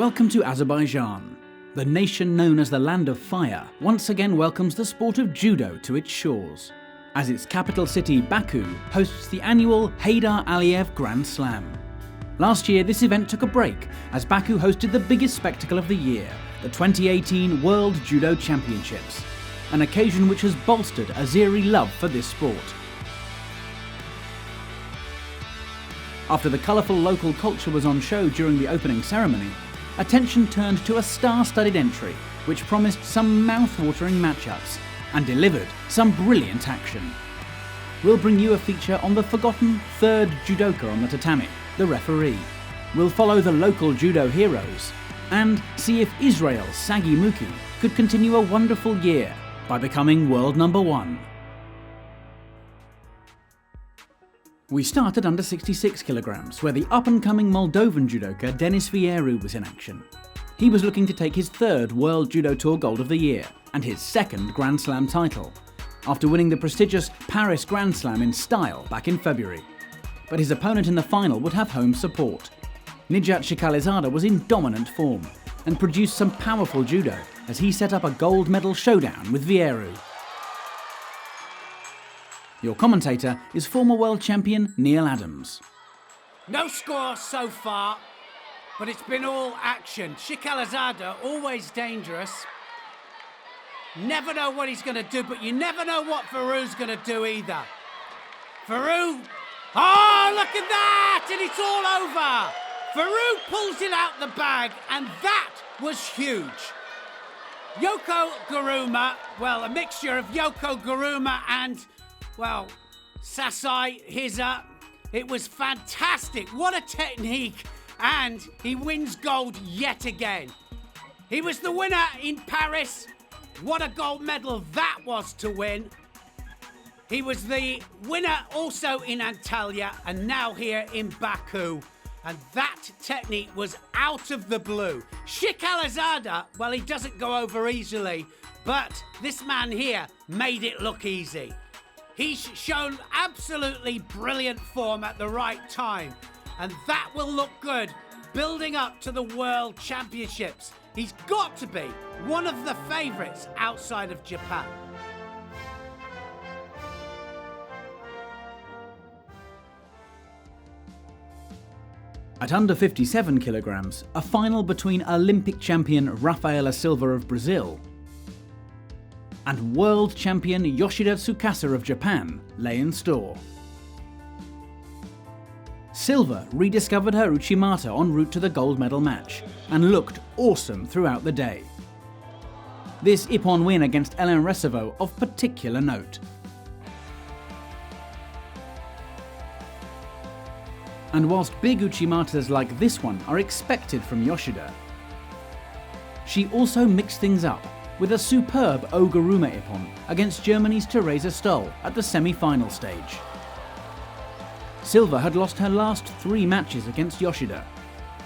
Welcome to Azerbaijan. The nation known as the Land of Fire once again welcomes the sport of judo to its shores, as its capital city, Baku, hosts the annual Heydar Aliyev Grand Slam. Last year, this event took a break as Baku hosted the biggest spectacle of the year, the 2018 World Judo Championships, an occasion which has bolstered Azeri love for this sport. After the colourful local culture was on show during the opening ceremony, attention turned to a star-studded entry which promised some mouth-watering matchups and delivered some brilliant action. We'll bring you a feature on the forgotten third judoka on the tatami, the referee. We'll follow the local judo heroes and see if Israel's Sagi Muki could continue a wonderful year by becoming world number one. We start at under 66 kilograms, where the up-and-coming Moldovan judoka Denis Vieru was in action. He was looking to take his third World Judo Tour Gold of the Year and his second Grand Slam title, after winning the prestigious Paris Grand Slam in style back in February. But his opponent in the final would have home support. Nijat Shikhalizada was in dominant form and produced some powerful judo as he set up a gold medal showdown with Vieru. Your commentator is former world champion Neil Adams. No score so far, but it's been all action. Shikhalizada, always dangerous. Never know what he's going to do, but you never know what Vieru's going to do either. Vieru, oh, look at that, and it's all over. Vieru pulls it out the bag, and that was huge. Yoko Guruma, well, a mixture of Yoko Guruma and, well, Sasai Hiza. It was fantastic. What a technique. And he wins gold yet again. He was the winner in Paris. What a gold medal that was to win. He was the winner also in Antalya and now here in Baku. And that technique was out of the blue. Shikhalizada, well, he doesn't go over easily, but this man here made it look easy. He's shown absolutely brilliant form at the right time, and that will look good building up to the World Championships. He's got to be one of the favourites outside of Japan. At under 57 kilograms, a final between Olympic champion Rafaela Silva of Brazil and world champion Yoshida Tsukasa of Japan lay in store. Silva rediscovered her Uchimata en route to the gold medal match and looked awesome throughout the day. This Ippon win against Ellen Resevo of particular note. And whilst big Uchimatas like this one are expected from Yoshida, she also mixed things up with a superb Oguruma Ippon against Germany's Theresa Stoll at the semi-final stage. Silva had lost her last 3 matches against Yoshida.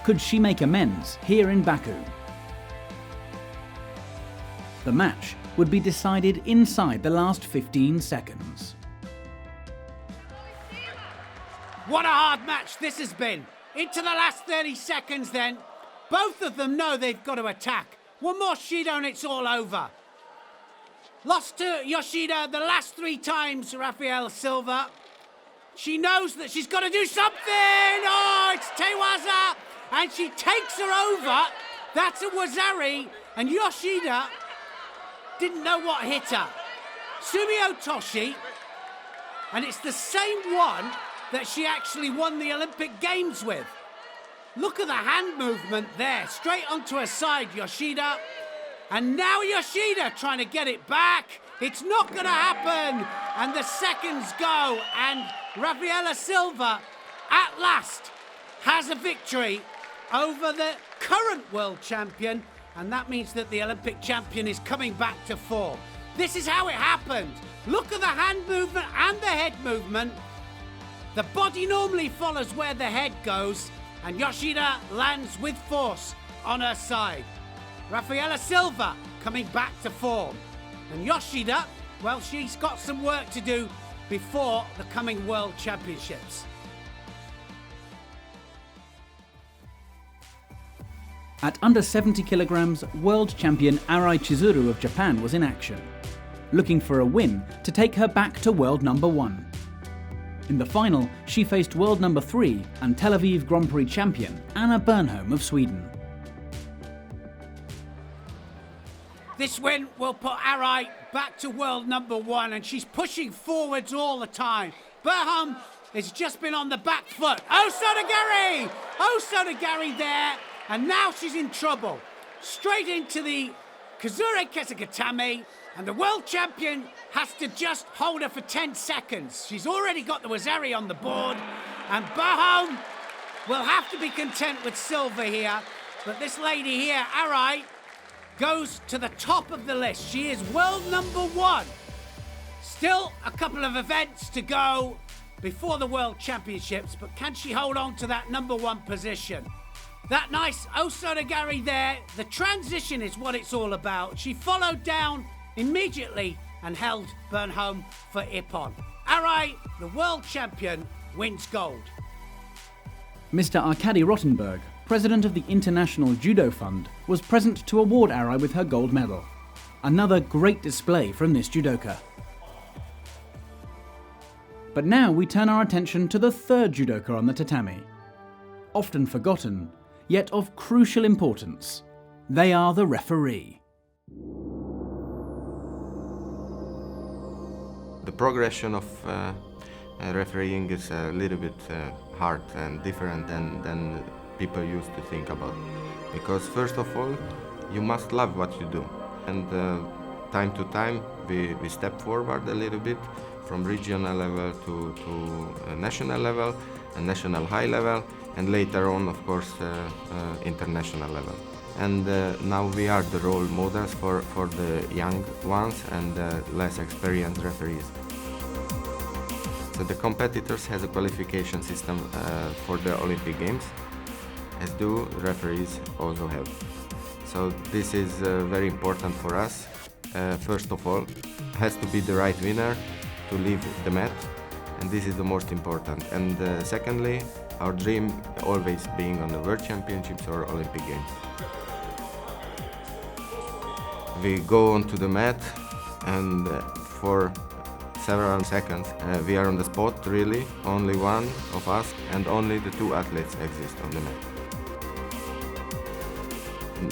Could she make amends here in Baku? The match would be decided inside the last 15 seconds. What a hard match this has been. Into the last 30 seconds then. Both of them know they've got to attack. One more Shido and it's all over. Lost to Yoshida the last 3 times, Rafaela Silva. She knows that she's got to do something. Oh, it's Tewaza. And she takes her over. That's a Wazari. And Yoshida didn't know what hit her. Sumio Toshi. And it's the same one that she actually won the Olympic Games with. Look at the hand movement there, straight onto her side, Yoshida. And now Yoshida trying to get it back. It's not going to happen. And the seconds go. And Rafaela Silva, at last, has a victory over the current world champion. And that means that the Olympic champion is coming back to form. This is how it happened. Look at the hand movement and the head movement. The body normally follows where the head goes. And Yoshida lands with force on her side. Rafaela Silva coming back to form. And Yoshida, well, she's got some work to do before the coming World Championships. At under 70 kilograms, world champion Arai Chizuru of Japan was in action, looking for a win to take her back to world number 1. In the final, she faced world number 3 and Tel Aviv Grand Prix champion Anna Bernholm of Sweden. This win will put Arai back to world number 1, and she's pushing forwards all the time. Bernholm has just been on the back foot. Osodagari! Osodagari there, and now she's in trouble. Straight into the Kazure Kesagatame, and the world champion has to just hold her for 10 seconds. She's already got the Azeri on the board, and Bernholm will have to be content with silver here. But this lady here, Arai, goes to the top of the list. She is world number 1. Still a couple of events to go before the World Championships, but can she hold on to that number 1 position? That nice Osodagari there, the transition is what it's all about. She followed down immediately and held Bernholm for Ippon. Arai, the world champion, wins gold. Mr. Arkady Rottenberg, president of the International Judo Fund, was present to award Arai with her gold medal. Another great display from this judoka. But now we turn our attention to the third judoka on the tatami. Often forgotten, yet of crucial importance. They are the referee. The progression of refereeing is a little bit hard and different than people used to think about. Because first of all, you must love what you do. And time to time, we step forward a little bit from regional level to national level, and national high level, and later on, of course, international level. And now we are the role models for the young ones and less experienced referees. So the competitors has a qualification system for the Olympic Games, as do referees also have. So this is very important for us. First of all, has to be the right winner to leave the mat, and this is the most important. And secondly, our dream always being on the World Championships or Olympic Games. We go onto the mat, and for several seconds we are on the spot, really, only one of us, and only the 2 athletes exist on the mat.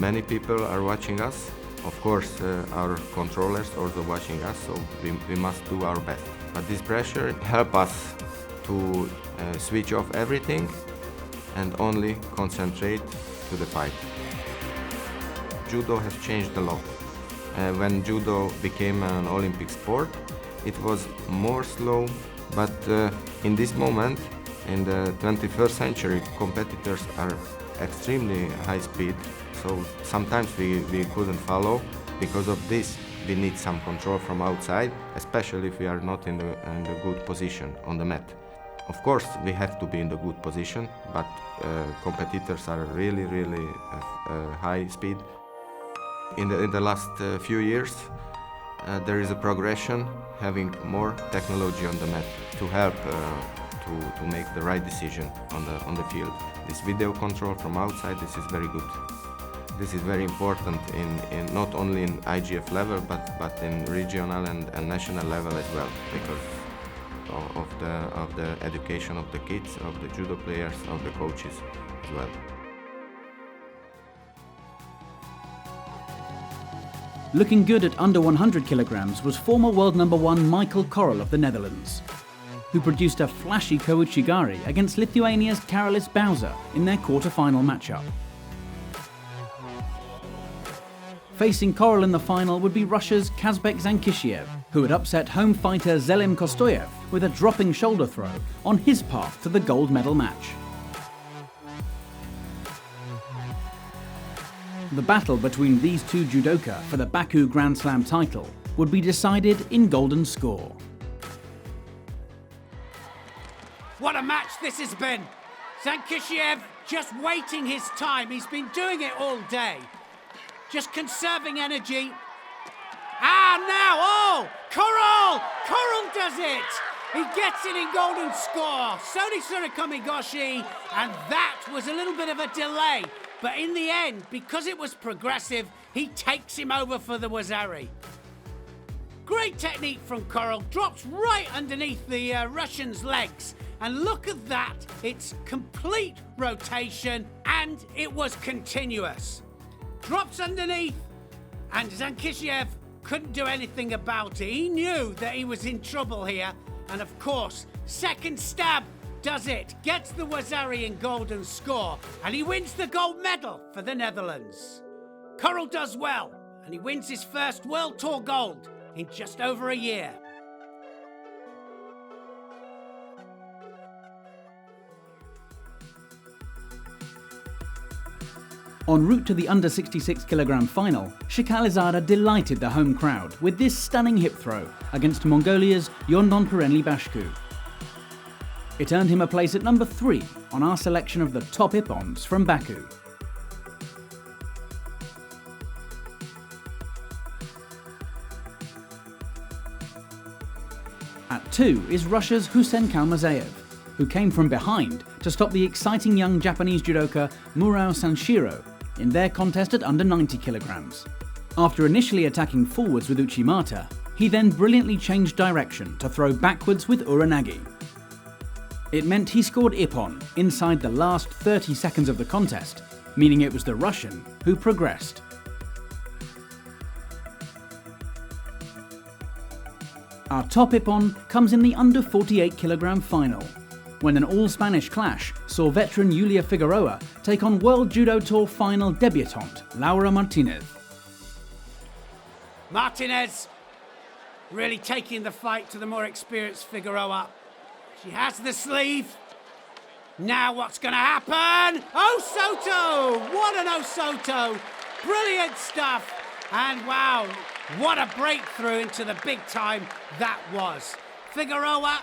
Many people are watching us. Of course, our controllers also watching us, so we must do our best. But this pressure helps us to switch off everything and only concentrate to the fight. Judo has changed a lot. When judo became an Olympic sport, it was more slow, but in this moment, in the 21st century, competitors are extremely high speed, so sometimes we couldn't follow. Because of this, we need some control from outside, especially if we are not in the good position on the mat. Of course, we have to be in the good position, but competitors are really high speed. In the last few years, there is a progression, having more technology on the mat to help to make the right decision on the field. This video control from outside, this is very good. This is very important in not only in IGF level, but in regional and national level as well, because of the education of the kids, of the judo players, of the coaches as well. Looking good at under 100 kilograms was former world number 1 Michael Korrel of the Netherlands, who produced a flashy Kouchigari against Lithuania's Karolis Bauza in their quarter-final matchup. Facing Korrel in the final would be Russia's Kazbek Zankishiev, who had upset home fighter Zelim Kostoyev with a dropping shoulder throw on his path to the gold medal match. The battle between these 2 judoka for the Baku Grand Slam title would be decided in golden score. What a match this has been! Zankishiev just waiting his time. He's been doing it all day. Just conserving energy. Now, Korrel does it! He gets it in golden score. Soni Surikomigoshi, and that was a little bit of a delay. But in the end, because it was progressive, he takes him over for the Azeri. Great technique from Coral, drops right underneath the Russian's legs. And look at that, it's complete rotation and it was continuous. Drops underneath, and Zankishiev couldn't do anything about it. He knew that he was in trouble here. And of course, second stab does it. Gets the Azeri in golden score. And he wins the gold medal for the Netherlands. Coral does well. And he wins his first World Tour gold in just over a year. En route to the under 66 kilogram final, Shikalizada delighted the home crowd with this stunning hip throw against Mongolia's Yondonpurenli Bashku. It earned him a place at number 3 on our selection of the top ippons from Baku. At 2 is Russia's Hussein Kalmazeyev, who came from behind to stop the exciting young Japanese judoka Murao Sanshiro in their contest at under 90 kilograms. After initially attacking forwards with Uchimata, he then brilliantly changed direction to throw backwards with Uranagi. It meant he scored ippon inside the last 30 seconds of the contest, meaning it was the Russian who progressed. Our top ippon comes in the under 48 kilogram final, when an all-Spanish clash saw veteran Julia Figueroa take on World Judo Tour final debutante Laura Martinez. Martinez really taking the fight to the more experienced Figueroa. She has the sleeve. Now what's going to happen? Osoto! What an Osoto! Brilliant stuff. And wow, what a breakthrough into the big time that was. Figueroa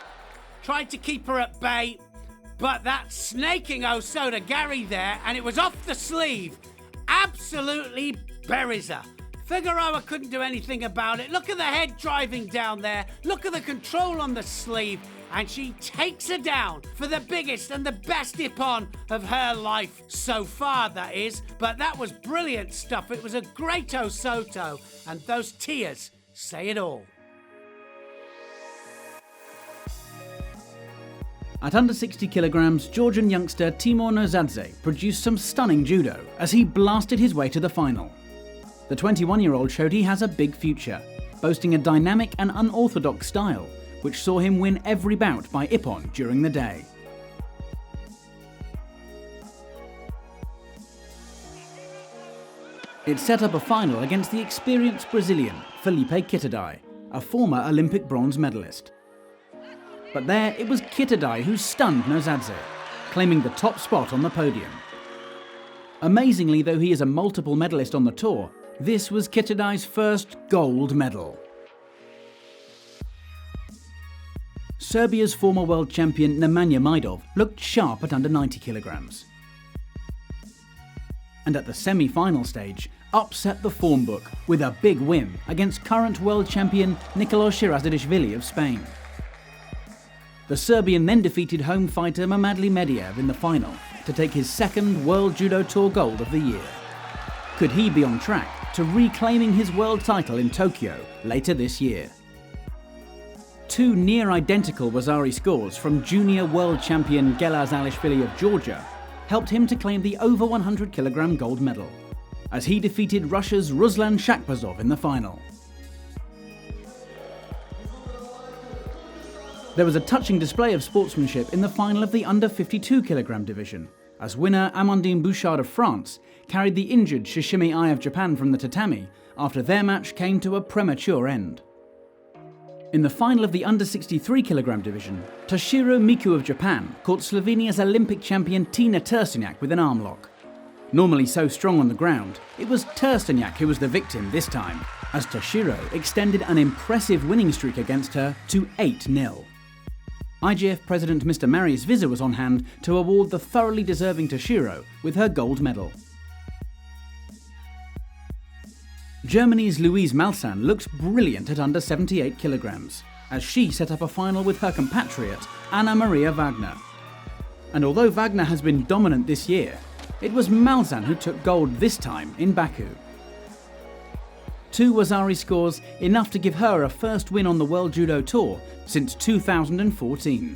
tried to keep her at bay, but that snaking Osoto Gary there, and it was off the sleeve, absolutely buries her. Figueroa couldn't do anything about it. Look at the head driving down there. Look at the control on the sleeve. And she takes her down for the biggest and the best ippon of her life so far, that is. But that was brilliant stuff. It was a great Osoto. And those tears say it all. At under 60 kilograms, Georgian youngster Timur Nozadze produced some stunning judo as he blasted his way to the final. The 21-year-old showed he has a big future, boasting a dynamic and unorthodox style, which saw him win every bout by ippon during the day. It set up a final against the experienced Brazilian Felipe Kitadai, a former Olympic bronze medalist. But there it was Kitadai who stunned Nozadze, claiming the top spot on the podium. Amazingly, though he is a multiple medalist on the tour, this was Kitadai's first gold medal. Serbia's former world champion Nemanja Majdov looked sharp at under 90 kilograms. And at the semi-final stage, upset the form book with a big win against current world champion Nicolo Shirazadishvili of Spain. The Serbian then defeated home fighter Mamadli Mediev in the final to take his second World Judo Tour gold of the year. Could he be on track to reclaiming his world title in Tokyo later this year? Two near-identical Azeri scores from junior world champion Gelaz Alishvili of Georgia helped him to claim the over 100 kilogram gold medal, as he defeated Russia's Ruslan Shakbazov in the final. There was a touching display of sportsmanship in the final of the under 52 kilogram division, as winner Amandine Bouchard of France carried the injured Shishimi Ai of Japan from the tatami after their match came to a premature end. In the final of the under 63 kilogram division, Toshiro Miku of Japan caught Slovenia's Olympic champion Tina Tersteniak with an arm lock. Normally so strong on the ground, it was Tersteniak who was the victim this time, as Toshiro extended an impressive winning streak against her to 8-0. IJF President Mr. Marius Vizza was on hand to award the thoroughly deserving Toshiro with her gold medal. Germany's Louise Malsan looked brilliant at under 78 kilograms, as she set up a final with her compatriot Anna Maria Wagner. And although Wagner has been dominant this year, It was Malzahn who took gold this time in Baku. 2 Azeri scores, enough to give her a first win on the World Judo Tour since 2014.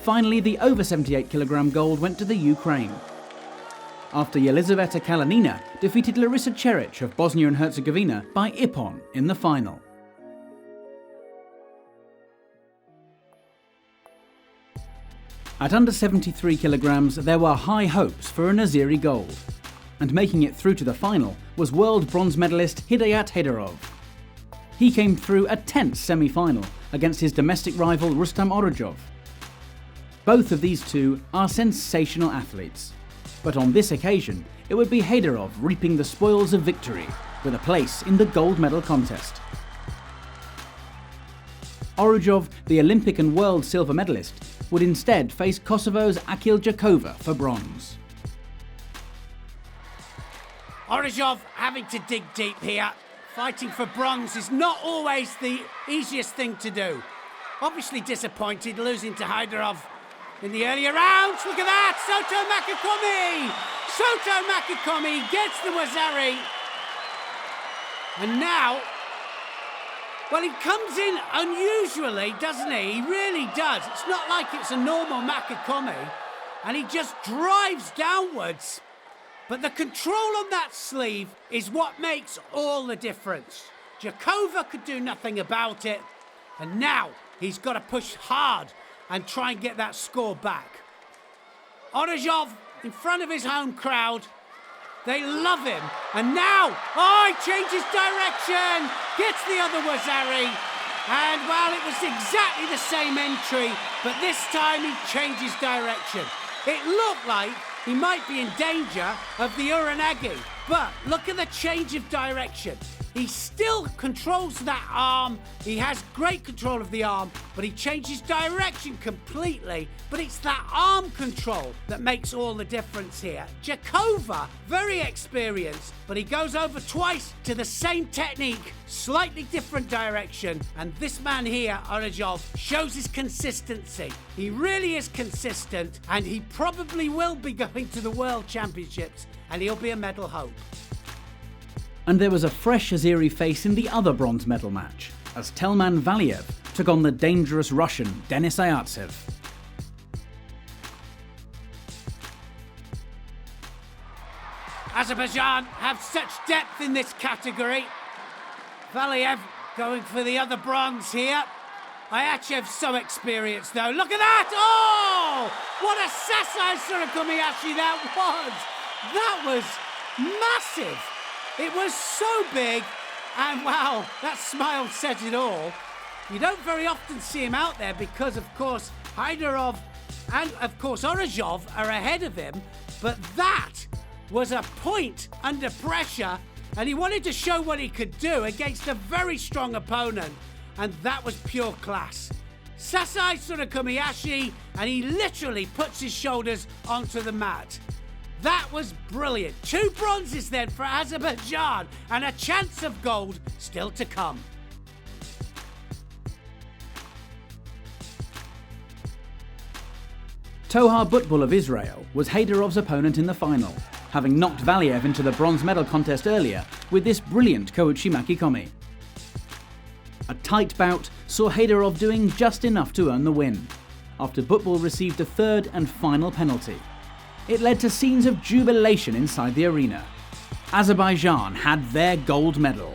Finally, the over 78 kg gold went to the Ukraine, after Yelizaveta Kalanina defeated Larissa Cheric of Bosnia and Herzegovina by ippon in the final. At under 73 kg, there were high hopes for an Azeri gold, and making it through to the final was world bronze medalist Hidayat Heydarov. He came through a tense semi-final against his domestic rival Rustam Orujov. Both of these two are sensational athletes, but on this occasion it would be Heydarov reaping the spoils of victory with a place in the gold medal contest. Orujov, the Olympic and world silver medalist, would instead face Kosovo's Akil Jakova for bronze. Orujov having to dig deep here. Fighting for bronze is not always the easiest thing to do. Obviously disappointed losing to Heydarov in the earlier rounds. Look at that! Soto Makikomi gets the Azeri. And now, well, he comes in unusually, doesn't he? He really does. It's not like it's a normal Makikomi. And he just drives downwards. But the control on that sleeve is what makes all the difference. Jakova could do nothing about it. And now he's got to push hard and try and get that score back. Orujov in front of his home crowd. They love him. And now, he changes direction. Gets the other Azeri. And, well, it was exactly the same entry, but this time he changes direction. It looked like he might be in danger of the Uranagi, but look at the change of direction. He still controls that arm. He has great control of the arm, but he changes direction completely. But it's that arm control that makes all the difference here. Jakova, very experienced, but he goes over twice to the same technique, slightly different direction. And this man here, Orujov, shows his consistency. He really is consistent, and he probably will be going to the World Championships, and he'll be a medal hope. And there was a fresh Azeri face in the other bronze medal match, as Telman Valiev took on the dangerous Russian Denis Ayatsev. Azerbaijan have such depth in this category. Valiev going for the other bronze here. Ayatsev so experienced though. Look at that! Oh! What a Sasai Surakumiyashi that was! That was massive! It was so big, and wow, that smile says it all. You don't very often see him out there because, of course, Heydarov and, of course, Orujov are ahead of him, but that was a point under pressure, and he wanted to show what he could do against a very strong opponent, and that was pure class. Sasai Surakumiyashi, and he literally puts his shoulders onto the mat. That was brilliant. 2 bronzes then for Azerbaijan and a chance of gold still to come. Tohar Butbul of Israel was Heydarov's opponent in the final, having knocked Valiev into the bronze medal contest earlier with this brilliant Kouchi Makikomi. A tight bout saw Heydarov doing just enough to earn the win, after Butbul received a third and final penalty. It led to scenes of jubilation inside the arena. Azerbaijan had their gold medal.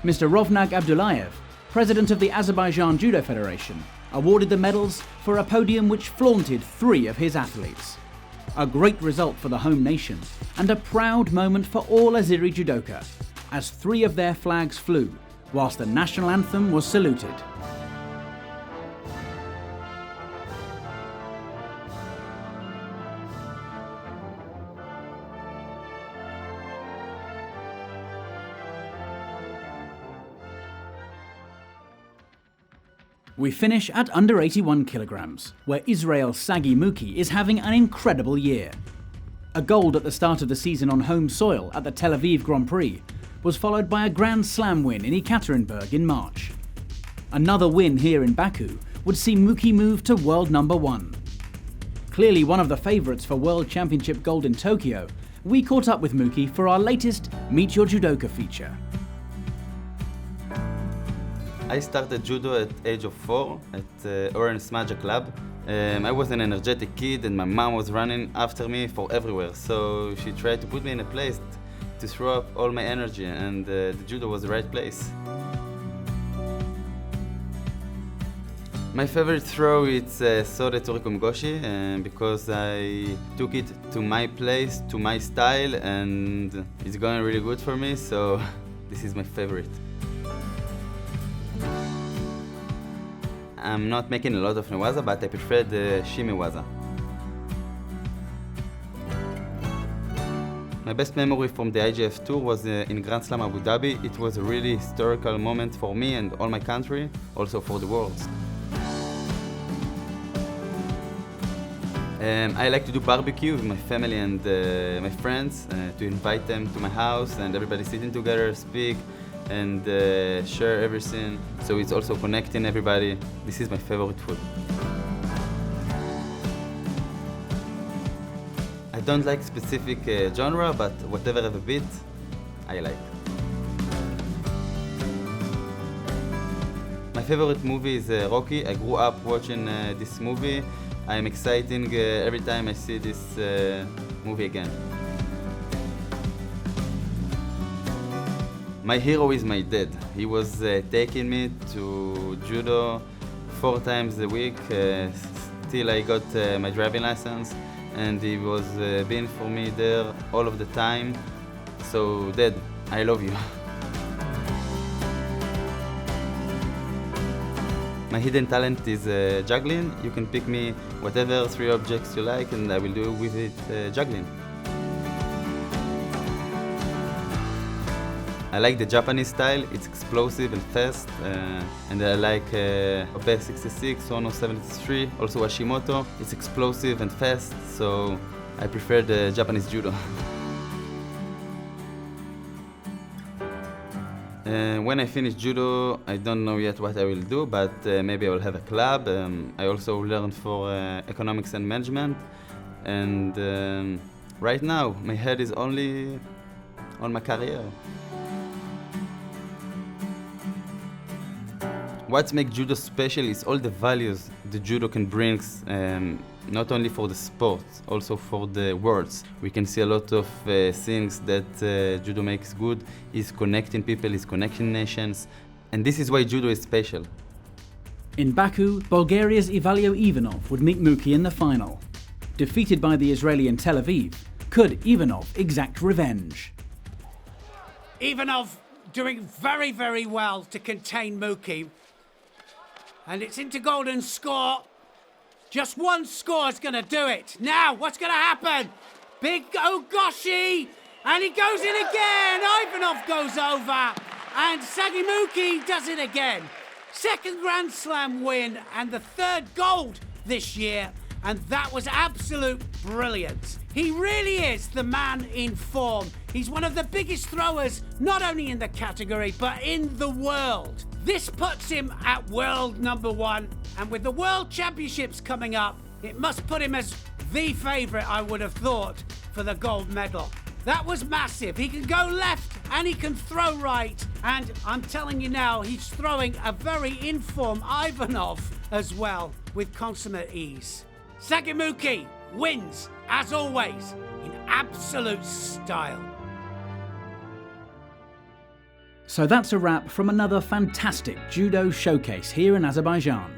Mr. Rovnag Abdullayev, president of the Azerbaijan Judo Federation, awarded the medals for a podium which flaunted 3 of his athletes. A great result for the home nation, and a proud moment for all Azeri Judoka, as 3 of their flags flew, whilst the national anthem was saluted. We finish at under 81 kilograms, where Israel's Sagi Muki is having an incredible year. A gold at the start of the season on home soil at the Tel Aviv Grand Prix was followed by a Grand Slam win in Ekaterinburg in March. Another win here in Baku would see Muki move to world number 1. clearly one of the favourites for World Championship gold in Tokyo, we caught up with Muki for our latest Meet Your Judoka feature. I started judo at age of 4 at Oren Smaja Club. I was an energetic kid and my mom was running after me for everywhere, so she tried to put me in a place to throw up all my energy, and the judo was the right place. My favorite throw is Sore Tsuriko Mugoshi, because I took it to my place, to my style, and it's going really good for me, so this is my favorite. I'm not making a lot of newaza, but I prefer the shimiwaza. My best memory from the IGF tour was in Grand Slam Abu Dhabi. It was a really historical moment for me and all my country, also for the world. I like to do barbecue with my family and my friends, to invite them to my house and everybody sitting together, speak and share everything. So it's also connecting everybody. This is my favorite food. I don't like specific genre, but whatever have a bit, I like. My favorite movie is Rocky. I grew up watching this movie. I'm excited every time I see this movie again. My hero is my dad. He was taking me to judo 4 times a week till I got my driving license, and he was being for me there all of the time. So Dad, I love you. My hidden talent is juggling. You can pick me whatever 3 objects you like and I will do with it juggling. I like the Japanese style. It's explosive and fast, and I like Ope 66, Ono 73, also Hashimoto. It's explosive and fast, so I prefer the Japanese judo. When I finish judo, I don't know yet what I will do, but maybe I will have a club. I also learn for economics and management, and right now my head is only on my career. What makes judo special is all the values the judo can bring, not only for the sport, also for the worlds. We can see a lot of things that judo makes good, is connecting people, is connecting nations, and this is why judo is special. In Baku, Bulgaria's Ivalio Ivanov would meet Muki in the final. Defeated by the Israeli in Tel Aviv, could Ivanov exact revenge? Ivanov doing very, very well to contain Muki. And it's into golden score. Just one score is going to do it. Now, what's going to happen? Big Ogoshi, and he goes in again. Ivanov goes over, and Sagi Muki does it again. Second Grand Slam win, and the 3rd gold this year, and that was absolute brilliance. He really is the man in form. He's one of the biggest throwers, not only in the category, but in the world. This puts him at world #1, and with the World Championships coming up, it must put him as the favourite, I would have thought, for the gold medal. That was massive. He can go left and he can throw right, and I'm telling you now, he's throwing a very in-form Ivanov as well, with consummate ease. Sagi Muki wins, as always, in absolute style. So that's a wrap from another fantastic judo showcase here in Azerbaijan.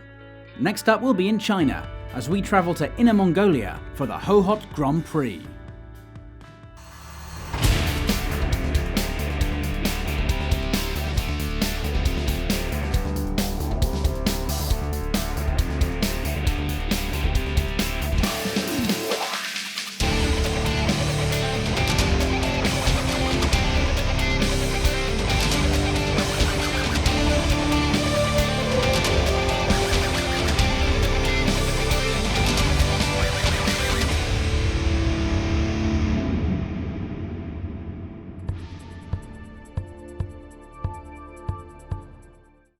Next up we'll be in China, as we travel to Inner Mongolia for the Hohhot Grand Prix.